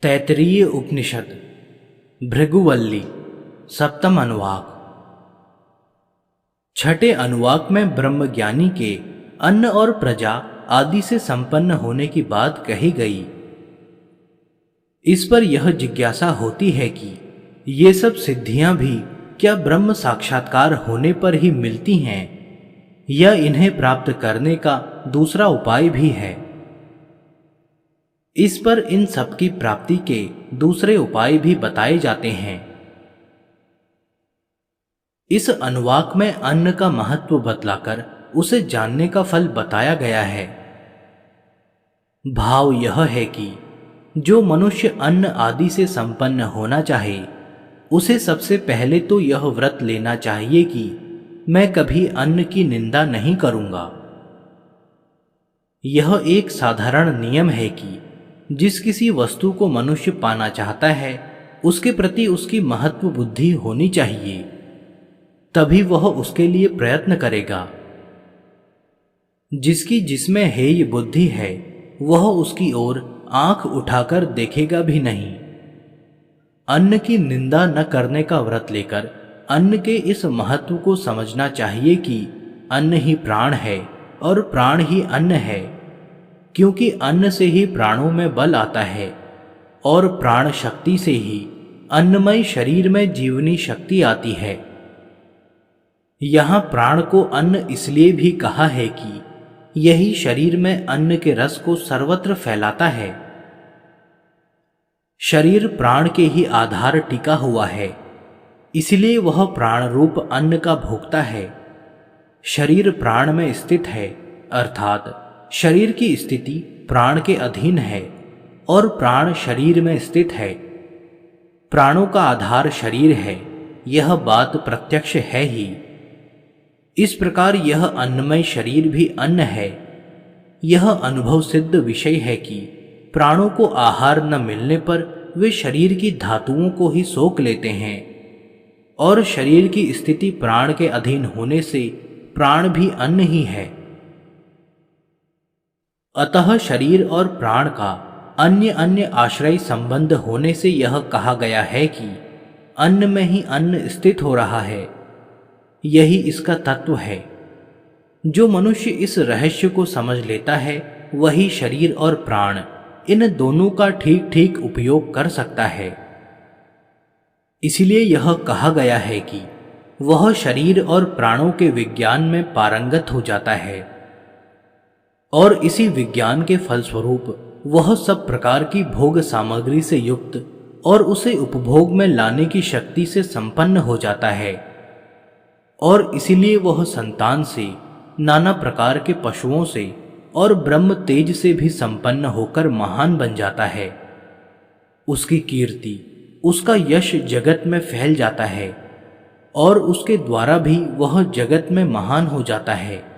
तैत्तिरीय उपनिषद भृगुवल्ली सप्तम अनुवाक। छठे अनुवाक में ब्रह्मज्ञानी के अन्न और प्रजा आदि से संपन्न होने की बात कही गई। इस पर यह जिज्ञासा होती है कि ये सब सिद्धियां भी क्या ब्रह्म साक्षात्कार होने पर ही मिलती हैं या इन्हें प्राप्त करने का दूसरा उपाय भी है। इस पर इन सब की प्राप्ति के दूसरे उपाय भी बताए जाते हैं। इस अनुवाक में अन्न का महत्व बतलाकर उसे जानने का फल बताया गया है। भाव यह है कि जो मनुष्य अन्न आदि से संपन्न होना चाहे उसे सबसे पहले तो यह व्रत लेना चाहिए कि मैं कभी अन्न की निंदा नहीं करूंगा। यह एक साधारण नियम है कि जिस किसी वस्तु को मनुष्य पाना चाहता है उसके प्रति उसकी महत्व बुद्धि होनी चाहिए, तभी वह उसके लिए प्रयत्न करेगा। जिसकी जिसमें हेय बुद्धि है वह उसकी ओर आंख उठाकर देखेगा भी नहीं। अन्न की निंदा न करने का व्रत लेकर अन्न के इस महत्व को समझना चाहिए कि अन्न ही प्राण है और प्राण ही अन्न है, क्योंकि अन्न से ही प्राणों में बल आता है और प्राण शक्ति से ही अन्नमय शरीर में जीवनी शक्ति आती है। यहां प्राण को अन्न इसलिए भी कहा है कि यही शरीर में अन्न के रस को सर्वत्र फैलाता है। शरीर प्राण के ही आधार टिका हुआ है, इसलिए वह प्राण रूप अन्न का भोक्ता है। शरीर प्राण में स्थित है, अर्थात शरीर की स्थिति प्राण के अधीन है और प्राण शरीर में स्थित है। प्राणों का आधार शरीर है, यह बात प्रत्यक्ष है ही। इस प्रकार यह अन्नमय शरीर भी अन्न है। यह अनुभव सिद्ध विषय है कि प्राणों को आहार न मिलने पर वे शरीर की धातुओं को ही सोख लेते हैं और शरीर की स्थिति प्राण के अधीन होने से प्राण भी अन्न ही है। अतः शरीर और प्राण का अन्य अन्य आश्रय संबंध होने से यह कहा गया है कि अन्न में ही अन्न स्थित हो रहा है। यही इसका तत्व है। जो मनुष्य इस रहस्य को समझ लेता है वही शरीर और प्राण इन दोनों का ठीक ठीक उपयोग कर सकता है। इसलिए यह कहा गया है कि वह शरीर और प्राणों के विज्ञान में पारंगत हो जाता है और इसी विज्ञान के फलस्वरूप वह सब प्रकार की भोग सामग्री से युक्त और उसे उपभोग में लाने की शक्ति से संपन्न हो जाता है और इसीलिए वह संतान से, नाना प्रकार के पशुओं से और ब्रह्म तेज से भी संपन्न होकर महान बन जाता है। उसकी कीर्ति, उसका यश जगत में फैल जाता है और उसके द्वारा भी वह जगत में महान हो जाता है।